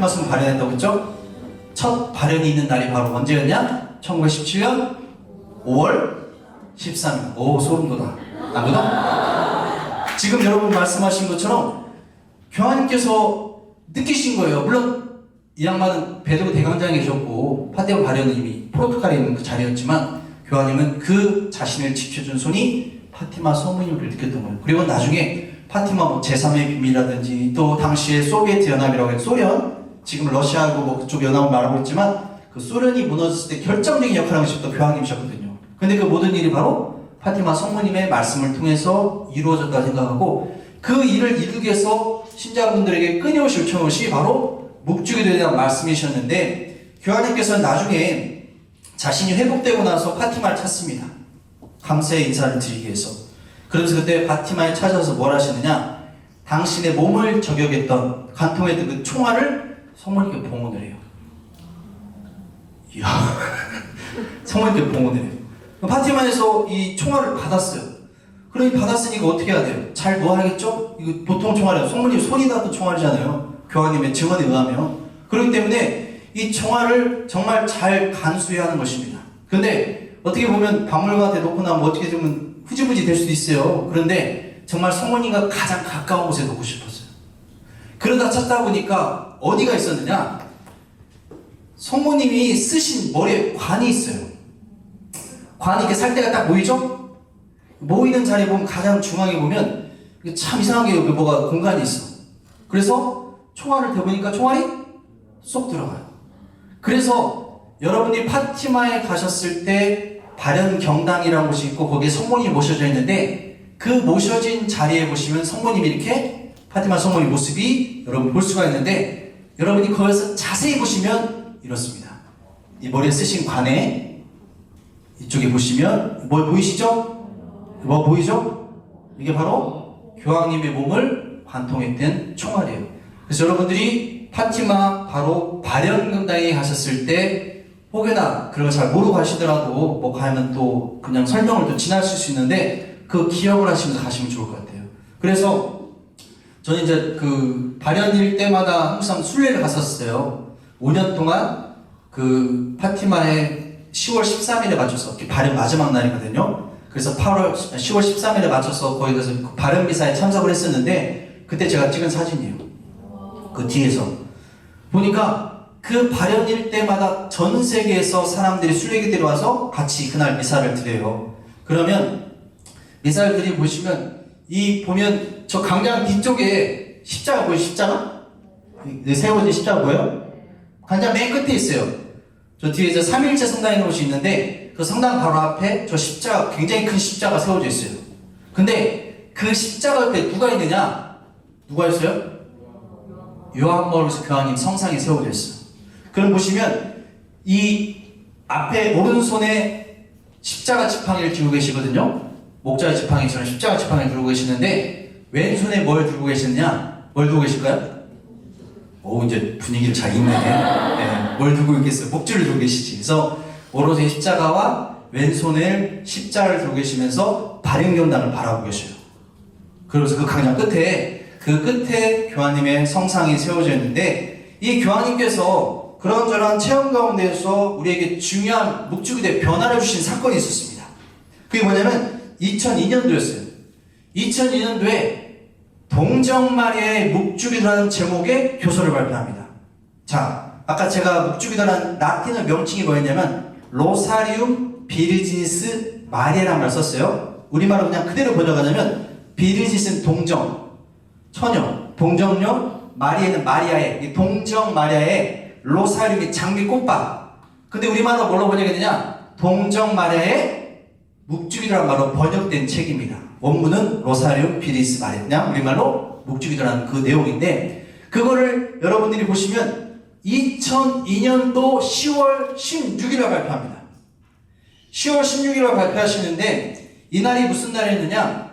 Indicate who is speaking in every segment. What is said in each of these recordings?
Speaker 1: 파티마 성문 발현했다고 했죠? 첫 발현이 있는 날이 바로 언제였냐? 1917년 5월 13일. 오, 소름 돋아. 안 돋아? 지금 여러분 말씀하신 것처럼 교황님께서 느끼신 거예요. 물론 이 양반은 베드로 대강장에 계셨고 파티마 발현은 이미 포르투갈에 있는 그 자리였지만 교황님은 그 자신을 지켜준 손이 파티마 성문임을 느꼈던 거예요. 그리고 나중에 파티마 뭐 제3의 비밀이라든지 또 당시에 소비에트 연합이라고 해서 소련, 지금 러시아하고 뭐 그쪽 연합을 말하고 있지만 그 소련이 무너졌을 때 결정적인 역할을 하신 또 교황님이셨거든요. 근데 그 모든 일이 바로 파티마 성모님의 말씀을 통해서 이루어졌다고 생각하고 그 일을 이루기 위해서 신자분들에게 끊임없이 요청한 것이 바로 묵주기도에 대한 말씀이셨는데 교황님께서는 나중에 자신이 회복되고 나서 파티마를 찾습니다. 감사의 인사를 드리기 위해서. 그러면서 그때 파티마에 찾아서 뭘 하시느냐? 당신의 몸을 저격했던 간통했던 그 총알을 성모님께 봉헌을 해요. 이야, 성모님께 봉헌을 해요. 파티마에서 이 총알을 받았어요. 그러니 받았으니까 어떻게 해야 돼요? 잘 놓아야겠죠? 이거 보통 총알이에요. 성모님 손이 닿던 총알이잖아요. 교황님의 증언에 의하면. 그렇기 때문에 이 총알을 정말 잘 간수해야 하는 것입니다. 그런데 어떻게 보면 박물관에 놓고 나면 어떻게 되면 흐지부지 될 수도 있어요. 그런데 정말 성모님과 가장 가까운 곳에 놓고 싶었어요. 그러다 찾다 보니까 어디가 있었느냐? 성모님이 쓰신 머리에 관이 있어요. 관이 이렇게 살 때가 딱 보이죠? 모이는 자리에 보면 가장 중앙에 보면 참 이상하게 여기 뭐가 공간이 있어. 그래서 총알을 대보니까 총알이 쏙 들어가요. 그래서 여러분이 파티마에 가셨을 때 발현 경당이라는 곳이 있고 거기에 성모님이 모셔져 있는데 그 모셔진 자리에 보시면 성모님이 이렇게 파티마 성모님 모습이 여러분 볼 수가 있는데 여러분이 거기서 자세히 보시면 이렇습니다. 이 머리에 쓰신 관에 이쪽에 보시면 뭐 보이시죠? 뭐 보이죠? 이게 바로 교황님의 몸을 관통했던 총알이에요. 그래서 여러분들이 파티마 바로 발현경당에 가셨을 때 혹여나 그런 걸 잘 모르고 가시더라도 뭐 가면 또 그냥 설명을 또 지나칠 수 있는데 그 기억을 하시면서 가시면 좋을 것 같아요. 그래서 저는 이제 그 발현일 때마다 항상 순례를 갔었어요. 5년 동안 그 파티마에 10월 13일에 맞춰서 발현 마지막 날이거든요. 그래서 10월 13일에 맞춰서 거기 가서 그 발현 미사에 참석을 했었는데 그때 제가 찍은 사진이에요. 그 뒤에서 보니까 그 발현일 때마다 전 세계에서 사람들이 순례기들이 와서 같이 그날 미사를 드려요. 그러면 미사를 드리 보시면 이 보면 저 광장 뒤쪽에 십자가 보이죠? 십자가? 세워진 십자가 보여요? 광장 맨 끝에 있어요. 저 뒤에 이제 삼일체 성당이라는 곳이 있는데 그 성당 바로 앞에 저 십자가, 굉장히 큰 십자가 세워져 있어요. 근데 그 십자가 옆에 누가 있느냐? 누가 있어요? 요한버루스 교황님 성상이 세워져 있어요. 그럼 보시면 이 앞에 오른손에 십자가 지팡이를 들고 계시거든요. 목자의 지팡이처럼 십자가 지팡이를 들고 계시는데 왼손에 뭘 들고 계시느냐? 뭘 들고 계실까요? 오, 이제 분위기를 잘 읽네. 네, 뭘 들고 있겠어요? 목줄을 들고 계시지. 그래서 오른손에 십자가와 왼손에 십자를 들고 계시면서 발현경당을 바라보고 계셔요. 그래서 그 광장 끝에 교황님의 성상이 세워져 있는데 이 교황님께서 그런저런 체험 가운데에서 우리에게 중요한 묵주기도의 변화를 주신 사건이 있었습니다. 그게 뭐냐면 2002년도였어요. 2002년도에 동정마리아의 묵주기도라는 제목의 교서를 발표합니다. 자, 아까 제가 묵주기도라는 라틴어 명칭이 뭐였냐면 로사리움 비르지니스 마리아라는 말 썼어요. 우리말로 그냥 그대로 번역하자면 비르지니스는 동정, 처녀, 동정녀, 마리아는 마리아의, 이 동정 마리아의 로사리움이 장미 꽃밭. 근데 우리말로 뭘로 번역했느냐? 동정 마리아의 묵주기도라는 말로 번역된 책입니다. 원문은 로사리움 비리스 마리아. 그냥 우리말로 묵주기도라는 그 내용인데 그거를 여러분들이 보시면 2002년도 10월 16일에 발표합니다. 10월 16일에 발표하시는데 이날이 무슨 날이었느냐?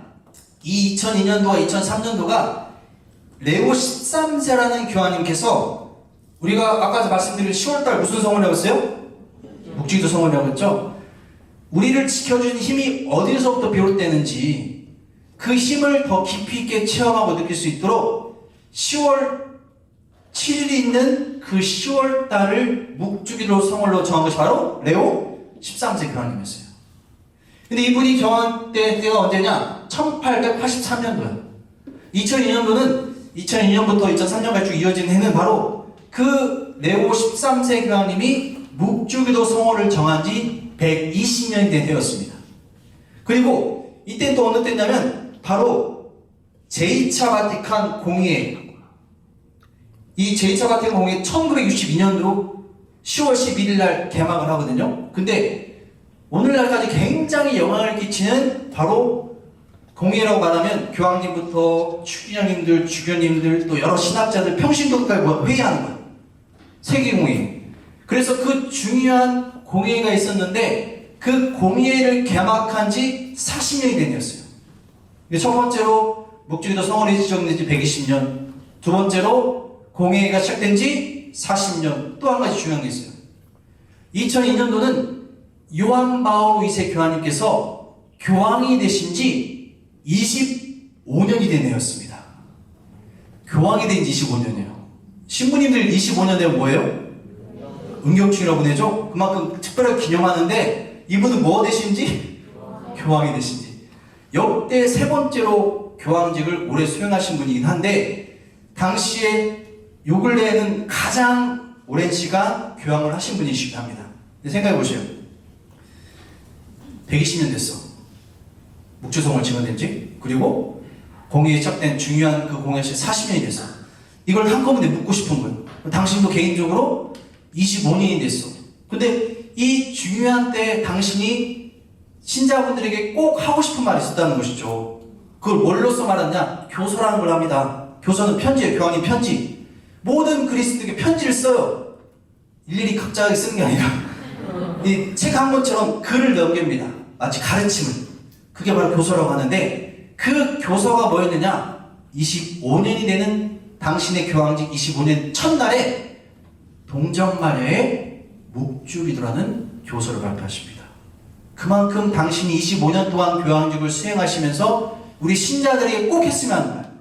Speaker 1: 이 2002년도와 2003년도가 레오 13세라는 교황님께서 우리가 아까 말씀드린 10월달 무슨 성원이라고 했어요? 묵주기도 성원이라고 했죠? 우리를 지켜주는 힘이 어디서부터 비롯되는지 그 힘을 더 깊이 있게 체험하고 느낄 수 있도록 10월 7일이 있는 그 10월 달을 묵주기도 성월로 정한 것이 바로 레오 13세 교황님이었어요. 근데 이분이 교황 때가 언제냐? 1883년도야. 2002년도는 2002년부터 2003년까지 쭉 이어진 해는 바로 그 레오 13세 교황님이 묵주기도 성월을 정한 지 120년이 된 해였습니다. 그리고 이때는 또 어느 때냐면 바로 제2차 바티칸 공의회, 이 제2차 바티칸 공의회 1962년도 10월 11일 날 개막을 하거든요. 근데 오늘날까지 굉장히 영향을 끼치는 바로 공의회라고 말하면 교황님부터 추기장님들, 주교님들, 또 여러 신학자들, 평신도까지 회의하는 거예요. 세계공의회. 그래서 그 중요한 공의회가 있었는데 그 공의회를 개막한 지 40년이 된 해였어요. 첫 번째로 묵주기도 성월이 지정된 지 120년, 두 번째로 공의회가 시작된 지 40년, 또 한 가지 중요한 게 있어요. 2002년도는 요한 바오로 2세 교황님께서 교황이 되신 지 25년이 된 해였습니다. 교황이 된 지 25년이에요. 신부님들 25년 되면 뭐예요? 은경충이라고 보내죠? 그만큼 특별하게 기념하는데 이분은 뭐 되신지? 교황이 되신지. 역대 세 번째로 교황직을 오래 수행하신 분이긴 한데 당시에 요 근래에는 가장 오랜 시간 교황을 하신 분이시기도 합니다. 생각해 보세요. 120년 됐어. 묵주성을 지어낸 지. 그리고 공의에 시작된 중요한 그 공의시 40년이 됐어. 이걸 한꺼번에 묻고 싶은 거예요. 당신도 개인적으로 25년이 됐어. 근데 이 중요한 때 당신이 신자분들에게 꼭 하고 싶은 말이 있었다는 것이죠. 그걸 뭘로써 말하느냐? 교서라는 걸 합니다. 교서는 편지예요. 교황님 편지. 모든 그리스도에게 편지를 써요. 일일이 각자에게 쓰는 게 아니라 이 책 한 권처럼 글을 넘깁니다. 마치 가르침을. 그게 바로 교서라고 하는데 그 교서가 뭐였느냐? 25년이 되는 당신의 교황직 25년 첫날에 동정마녀의 묵주기도라는 교서를 발표하십니다. 그만큼 당신이 25년 동안 교황직을 수행하시면서 우리 신자들에게 꼭 했으면 하는 말,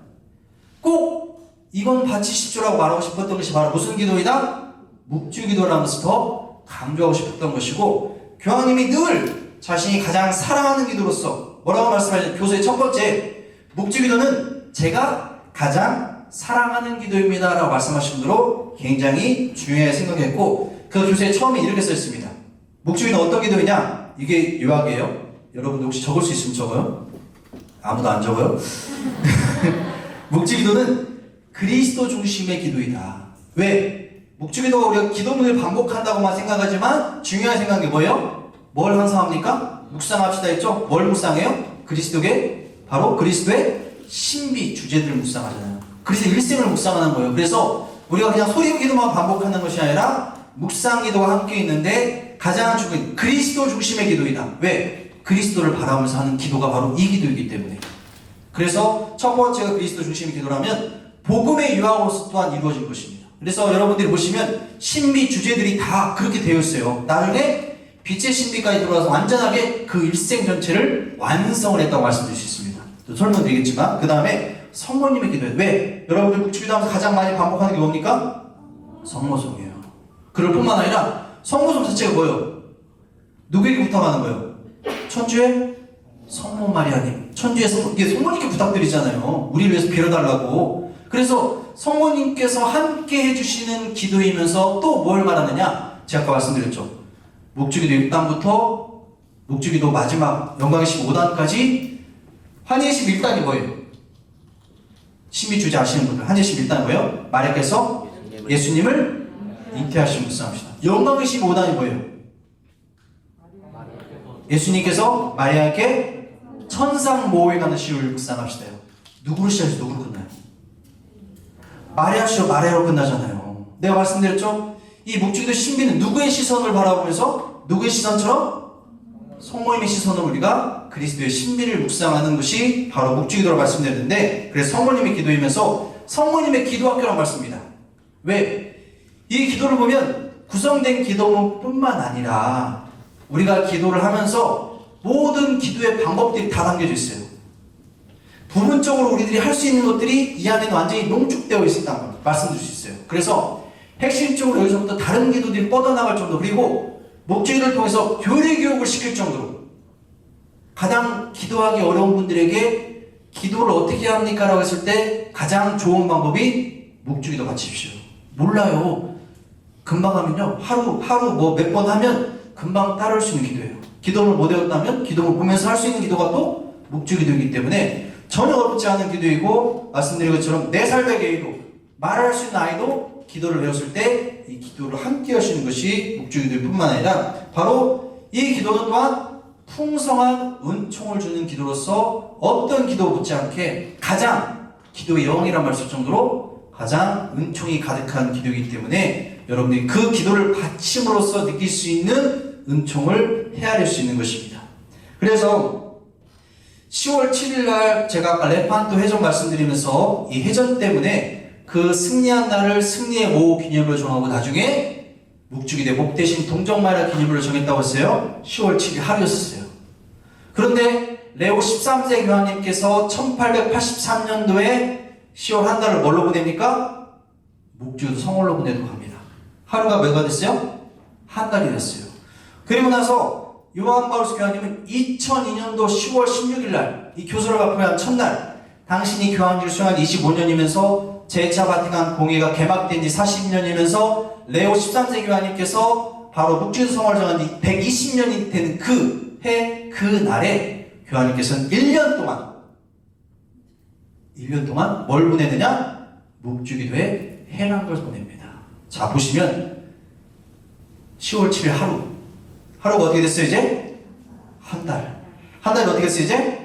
Speaker 1: 꼭 이건 바치십시오라고 말하고 싶었던 것이 바로 무슨 기도이다? 묵주기도라면서 더 강조하고 싶었던 것이고, 교황님이 늘 자신이 가장 사랑하는 기도로서 뭐라고 말씀하셨냐면, 교서의 첫 번째 묵주기도는 제가 가장 사랑하는 기도입니다 라고 말씀하신 대로 굉장히 중요하게 생각했고, 그 교서에 처음에 이렇게 써있습니다. 묵주기도는 어떤 기도이냐? 이게 요약이에요. 여러분들 혹시 적을 수 있으면 적어요. 아무도 안 적어요. 묵주기도는 그리스도 중심의 기도이다. 왜? 묵주기도가 우리가 기도문을 반복한다고만 생각하지만 중요하게 생각한 게 뭐예요? 뭘 항상 합니까? 묵상합시다 했죠? 뭘 묵상해요? 그리스도의, 바로 그리스도의 신비 주제들을 묵상하잖아요. 그리스도 일생을 묵상하는 거예요. 그래서 우리가 그냥 소리 기도만 반복하는 것이 아니라 묵상 기도가 함께 있는데 가장 중요한 그리스도 중심의 기도이다. 왜? 그리스도를 바라면서 하는 기도가 바로 이 기도이기 때문에. 그래서 첫 번째가 그리스도 중심의 기도라면 복음의 유학으로서 또한 이루어진 것입니다. 그래서 여러분들이 보시면 신비 주제들이 다 그렇게 되어 있어요. 나중에 빛의 신비까지 들어와서 완전하게 그 일생 전체를 완성을 했다고 말씀드릴 수 있습니다. 또 설명드리겠지만, 그 다음에 성모님의 기도예요. 왜? 여러분들 묵주기도 하면서 가장 많이 반복하는 게 뭡니까? 성모송이에요. 그럴 뿐만 아니라 성모송 자체가 뭐예요? 누구에게 부탁하는 거예요? 천주의 성모 마리아님. 천주의 성모님께 부탁드리잖아요. 우리를 위해서 빌어달라고. 그래서 성모님께서 함께 해주시는 기도이면서 또 뭘 말하느냐? 제가 아까 말씀드렸죠. 묵주기도 1단부터 묵주기도 마지막 영광의 15단까지 환희의 11단이 뭐예요? 신비 주제 아시는 분들, 환희의 11단이 뭐예요? 마리아께서 예수님을 잉태하신 묵상합시다. 영광의 15단이 뭐예요? 예수님께서 마리아에게 천상 모호에 가는 시를 묵상합시다요. 누구로 시작해서 누구로 끝나요? 마리아 시로 마리아로 끝나잖아요. 내가 말씀드렸죠? 이 묵주기도 신비는 누구의 시선을 바라보면서 누구의 시선처럼? 성모님의 시선으로 우리가 그리스도의 신비를 묵상하는 것이 바로 묵주기도라고 말씀드렸는데, 그래서 성모님의 기도이면서 성모님의 기도학교라고 말씀입니다. 왜? 이 기도를 보면 구성된 기도문뿐만 아니라 우리가 기도를 하면서 모든 기도의 방법들이 다 담겨져 있어요. 부분적으로 우리들이 할 수 있는 것들이 이 안에는 완전히 농축되어 있었다는 걸 말씀드릴 수 있어요. 그래서 핵심적으로 여기서부터 다른 기도들이 뻗어나갈 정도, 그리고 목적을 통해서 교리 교육을 시킬 정도로 가장 기도하기 어려운 분들에게 기도를 어떻게 합니까? 라고 했을 때 가장 좋은 방법이 묵주기도 바치십시오. 몰라요. 금방 하면요. 하루 뭐 몇 번 하면 금방 따라올 수 있는 기도예요. 기도를 못 외웠다면 기도를 보면서 할 수 있는 기도가 또 묵주기도이기 때문에 전혀 어렵지 않은 기도이고, 말씀드린 것처럼 4살 배의 기도, 말할 수 있는 아이도 기도를 배웠을 때 이 기도를 함께 하시는 것이 묵주기도일 뿐만 아니라 바로 이 기도는 또한 풍성한 은총을 주는 기도로서 어떤 기도 못지않게 가장 기도의 영이란 말 쓸 정도로 가장 은총이 가득한 기도이기 때문에 여러분들이 그 기도를 바침으로써 느낄 수 있는 은총을 헤아릴 수 있는 것입니다. 그래서 10월 7일 날 제가 아까 레판토 해전 말씀드리면서 이 해전 때문에 그 승리한 날을 승리의 모 기념으로 정하고 나중에 묵주기대 목 대신 동정마라 기념으로 정했다고 했어요. 10월 7일 하루였어요. 그런데 레오 13세 교황님께서 1883년도에 10월 한 달을 뭘로 보냅니까? 묵주기도 성월로 보내고 합니다. 하루가 몇가 됐어요? 한 달이 됐어요. 그리고 나서 요한 바울스 교황님은 2002년도 10월 16일 날 이 교서를 발표한 첫날, 당신이 교황직을 수행한 25년이면서 제2차 바티칸 공회가 개막된 지 40년이면서 레오 13세 교황님께서 바로 묵주기도 성월을 정한 지 120년이 되는 그 해, 그 날에 교황님께서는 1년 동안 뭘 보내느냐? 묵주기도에 해란 걸 보냅니다. 자, 보시면 10월 7일 하루가 어떻게 됐어요? 이제 한 달이 어떻게 됐어요? 이제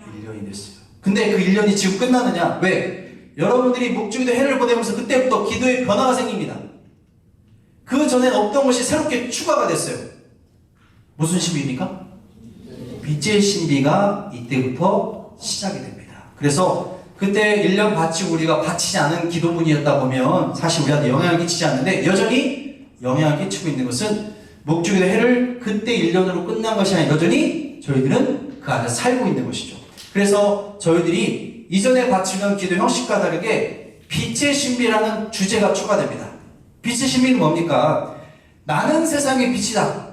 Speaker 1: 1년이 됐어요. 근데 그 1년이 지금 끝나느냐? 왜? 여러분들이 묵주기도 해를 보내면서 그때부터 기도의 변화가 생깁니다. 그 전엔 없던 것이 새롭게 추가가 됐어요. 무슨 신비입니까? 빛의 신비가 이때부터 시작이 됩니다. 그래서 그때 1년 바치고 우리가 바치지 않은 기도문이었다 보면 사실 우리한테 영향을 끼치지 않는데, 여전히 영향을 끼치고 있는 것은 묵주기도 해를 그때 1년으로 끝난 것이 아니라 여전히 저희들은 그 안에 살고 있는 것이죠. 그래서 저희들이 이전에 바치던 기도 형식과 다르게 빛의 신비라는 주제가 추가됩니다. 빛의 신비는 뭡니까? 나는 세상의 빛이다.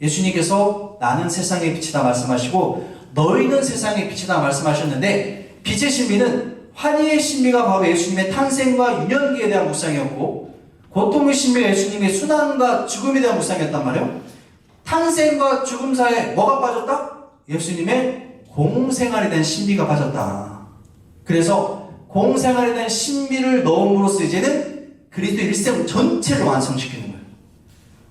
Speaker 1: 예수님께서 나는 세상의 빛이다 말씀하시고 너희는 세상의 빛이다 말씀하셨는데, 빛의 신비는 환희의 신비가 바로 예수님의 탄생과 유년기에 대한 묵상이었고, 고통의 신비가 예수님의 순환과 죽음에 대한 묵상이었단 말이에요. 탄생과 죽음 사이에 뭐가 빠졌다? 예수님의 공생활에 대한 신비가 빠졌다. 그래서 공생활에 대한 신비를 넣음으로써 이제는 그리스도의 일생 전체를 완성시키는 거예요.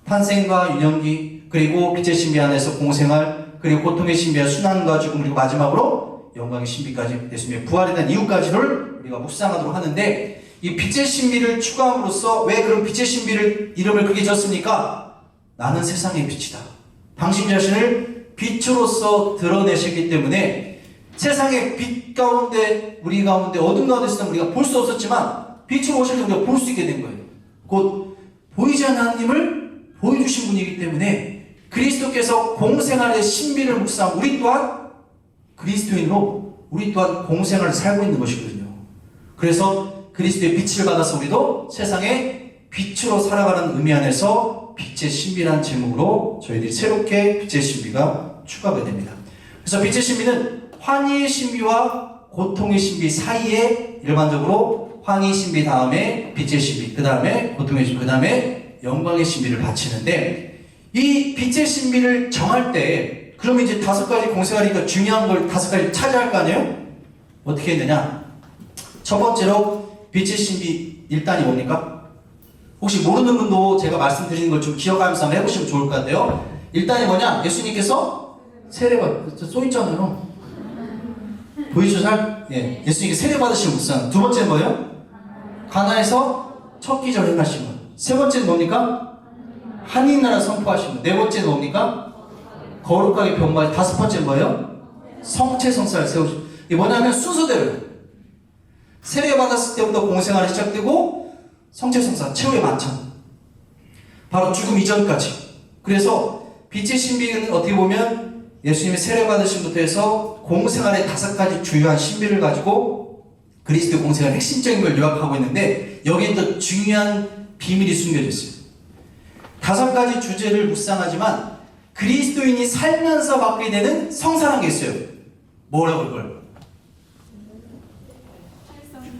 Speaker 1: 탄생과 유년기, 그리고 빛의 신비 안에서 공생활, 그리고 고통의 신비와 순환과 죽음, 그리고 마지막으로 영광의 신비까지, 예수님의 부활에 대한 이유까지를 우리가 묵상하도록 하는데, 이 빛의 신비를 추가함으로써 왜 그런 빛의 신비를 이름을 그렇게 졌습니까? 나는 세상의 빛이다. 당신 자신을 빛으로서 드러내셨기 때문에 세상의 빛 가운데, 우리 가운데 어둠 가운데 있을 때 우리가 볼 수 없었지만 빛으로 오실 때 우리가 볼 수 있게 된 거예요. 곧 보이지 않는 하나님을 보여주신 분이기 때문에 그리스도께서 공생활의 신비를 묵상하고 우리 또한 그리스도인으로 우리 또한 공생활을 살고 있는 것이거든요. 그래서 그리스도의 빛을 받아서 우리도 세상의 빛으로 살아가는 의미 안에서 빛의 신비라는 제목으로 저희들이 새롭게 빛의 신비가 추가가 됩니다. 그래서 빛의 신비는 환희의 신비와 고통의 신비 사이에 일반적으로 환희 신비 다음에 빛의 신비, 그 다음에 고통의 신비, 그 다음에 영광의 신비를 바치는데, 이 빛의 신비를 정할 때 그러면 이제 5가지 공생활이니까 중요한 걸 5가지 찾아야 할 거 아니에요? 어떻게 했느냐? 첫 번째로 빛의 신비 1단이 뭡니까? 혹시 모르는 분도 제가 말씀드리는 걸 좀 기억하면서 한번 해보시면 좋을 것 같아요. 1단이 뭐냐? 예수님께서 세례받, 써있잖아요. 보이죠 잘? 예. 예수님께 세례받으신 묵상. 두 번째는 뭐예요? 가나에서 첫 기적을 행하신 것. 세 번째는 뭡니까? 하나님 나라 선포하신 것. 네 번째는 뭡니까? 거룩하게 변화하신. 다섯 번째는 뭐예요? 성체성사를 세우신. 이게 뭐냐면 순서대로예요. 세례받았을 때부터 공생활이 시작되고 성체성사, 최후의 만찬, 바로 죽음 이전까지. 그래서 빛의 신비는 어떻게 보면 예수님이 세례받으심부터 해서 공생활의 5가지 주요한 신비를 가지고 그리스도의 공생활 핵심적인 걸 요약하고 있는데 여기에 또 중요한 비밀이 숨겨져 있어요. 5가지 주제를 묵상하지만 그리스도인이 살면서 받게 되는 성사라는 게 있어요. 뭐라고 그걸?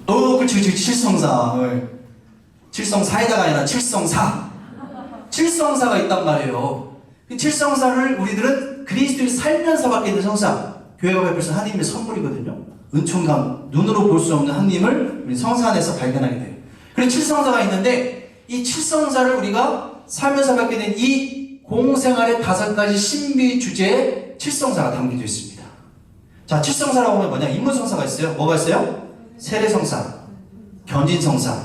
Speaker 1: 그렇지. 칠성사. 칠성사에다가 아니라 칠성사. 칠성사가 있단 말이에요. 그 칠성사를 우리들은 그리스도인이 살면서 받게 되는 성사. 교회가 베풀어서 하나님의 선물이거든요. 은총감, 눈으로 볼 수 없는 하나님을 우리 성사 안에서 발견하게 돼요. 그래서 칠성사가 있는데 이 칠성사를 우리가 살면서 받게 된 이 공생활의 5가지 신비 주제에 칠성사가 담겨져 있습니다. 자, 칠성사라고 하면 뭐냐? 인문성사가 있어요. 뭐가 있어요? 세례성사, 견진성사,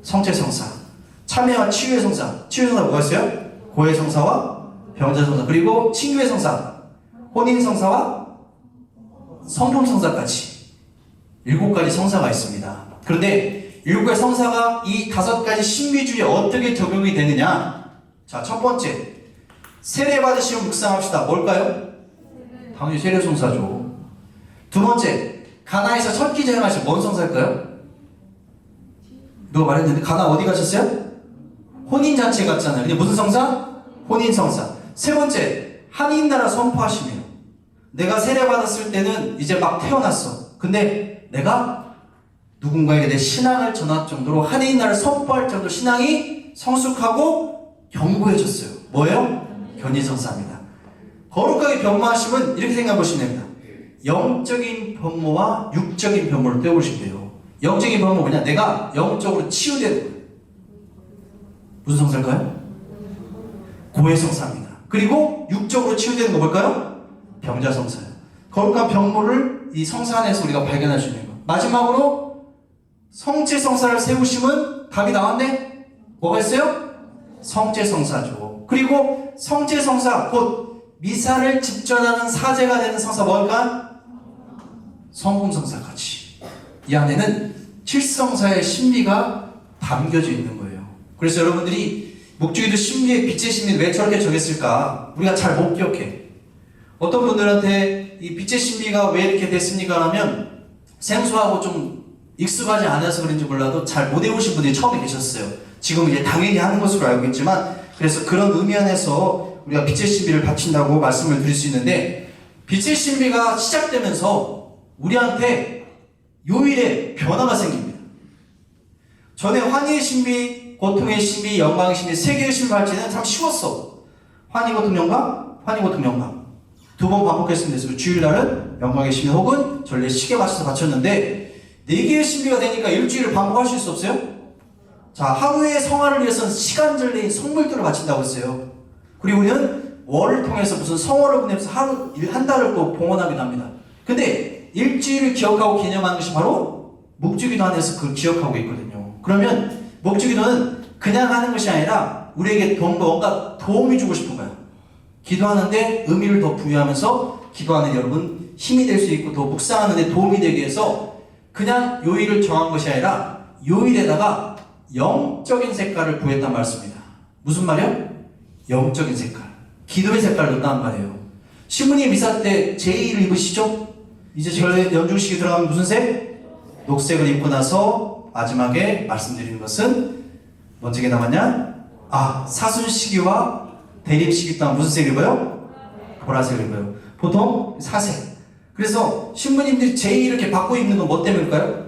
Speaker 1: 성체성사, 참회와 치유의 성사. 치유의 성사 뭐가 있어요? 고해 성사와 병자 성사, 그리고 친교의 성사, 혼인 성사와 성품 성사까지 7가지 성사가 있습니다. 그런데 7가지 성사가 이 5가지 신비주의에 어떻게 적용이 되느냐? 자, 첫 번째, 세례 받으시면 묵상합시다. 뭘까요? 당연히 세례 성사죠. 두 번째, 가나에서 첫 기자 행하신 뭔 성사일까요? 누가 말했는데 가나 어디 가셨어요? 혼인잔치 갔잖아요. 근데 무슨 성사? 혼인성사. 세 번째, 한인나라 선포하시네요. 내가 세례받았을 때는 이제 막 태어났어. 근데 내가 누군가에게 내 신앙을 전할 정도로 한인나라를 선포할 정도로 신앙이 성숙하고 견고해졌어요. 뭐예요? 견인성사입니다. 거룩하게 변모하시면 이렇게 생각해 보시면 됩니다. 영적인 변모와 육적인 변모를 떼어보시면 돼요. 영적인 변모 뭐냐? 내가 영적으로 치유되는 거예요. 무슨 성사일까요? 고해성사입니다. 그리고 육적으로 치유되는 거 뭘까요? 병자성사예요. 거룩한 병모를 이 성사 안에서 우리가 발견할 수 있는 거. 마지막으로 성체성사를 세우시면 답이 나왔네? 뭐가 있어요? 성체성사죠. 그리고 성체성사, 곧 미사를 집전하는 사제가 되는 성사 뭘까? 성품성사까지. 이 안에는 칠성사의 신비가 담겨져 있는 거예요. 그래서 여러분들이 묵주기도 신비의 빛의 신비는 왜 저렇게 정했을까? 우리가 잘 못 기억해. 어떤 분들한테 이 빛의 신비가 왜 이렇게 됐습니까? 하면 생소하고 좀 익숙하지 않아서 그런지 몰라도 잘 못 외우신 분들이 처음에 계셨어요. 지금 이제 당연히 하는 것으로 알고 있지만, 그래서 그런 의미 안에서 우리가 빛의 신비를 바친다고 말씀을 드릴 수 있는데, 빛의 신비가 시작되면서 우리한테 요일에 변화가 생깁니다. 전에 환희의 신비, 고통의 신비, 영광의 신비, 세 개의 신비 발치는 참 쉬웠어. 환희, 고통, 영광, 환희, 고통, 영광. 2번 반복했으면 됐어요. 주일날은 영광의 신비 혹은 전례 시계 맞춰서 바쳤는데 4개의 신비가 되니까 일주일을 반복할 수 없어요? 자, 하루의 성화를 위해서는 시간 전례인 성물들을 바친다고 했어요. 그리고 우리는 월을 통해서 무슨 성월을 보내면서 하루, 한 달을 또 봉헌하기도 합니다. 근데 일주일을 기억하고 기념하는 것이 바로 묵주기도 안에서 그걸 기억하고 있거든요. 그러면 묵주기도는 그냥 하는 것이 아니라 우리에게 뭔가 도움이 주고 싶은 거야. 기도하는데 의미를 더 부여하면서 기도하는 여러분 힘이 될 수 있고 더 묵상하는 데 도움이 되기 위해서 그냥 요일을 정한 것이 아니라 요일에다가 영적인 색깔을 부여했단 말씀입니다. 무슨 말이요? 영적인 색깔. 기도의 색깔을 넣었단 말이에요. 신부님 미사 때 제의를 입으시죠? 이제 저희 연중식이 들어가면 무슨 색? 녹색을 입고 나서 마지막에 말씀드리는 것은 먼저 게 남았냐? 사순시기와 대립시기 동안 무슨 색을 입어요? 보라색을 입어요. 보통 사색. 그래서 신부님들이 제일 이렇게 바꿔 입는 건 뭐 때문일까요?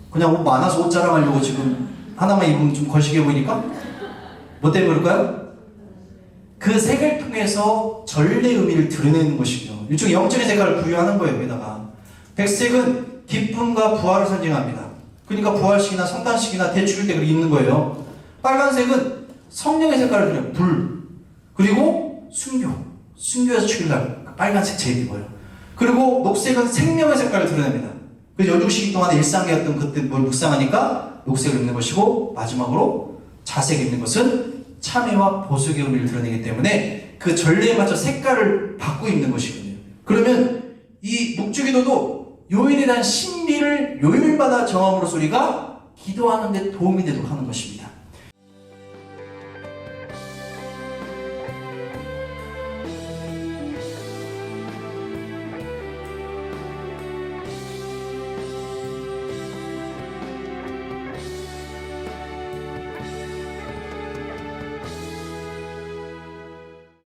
Speaker 1: 그냥 옷 많아서 옷 자랑하려고 지금 하나만 입으면 좀 거시기해 보이니까? 뭐 때문일까요? 그 색을 통해서 전례 의미를 드러내는 것이죠. 일종의 영적인 색깔을 부여하는 거예요. 여기다가 백색은 기쁨과 부활을 상징합니다. 그러니까 부활식이나 성탄식이나 대축일 때 그렇게 입는 거예요. 빨간색은 성령의 색깔을 드려요. 불. 그리고 순교. 순교에서 축일날 빨간색 제일 입어요. 그리고 녹색은 생명의 색깔을 드러냅니다. 그래서 연중시기 동안에 일상이었던 그때 뭘 묵상하니까 녹색을 입는 것이고, 마지막으로 자색 입는 것은 참회와 보석의 의미를 드러내기 때문에 그 전례에 맞춰 색깔을 바꾸고 입는 것이거든요. 그러면 이 묵주기도도 요일에 대한 신비를 요일마다 정함으로써 우리가 기도하는 데 도움이 되도록 하는 것입니다.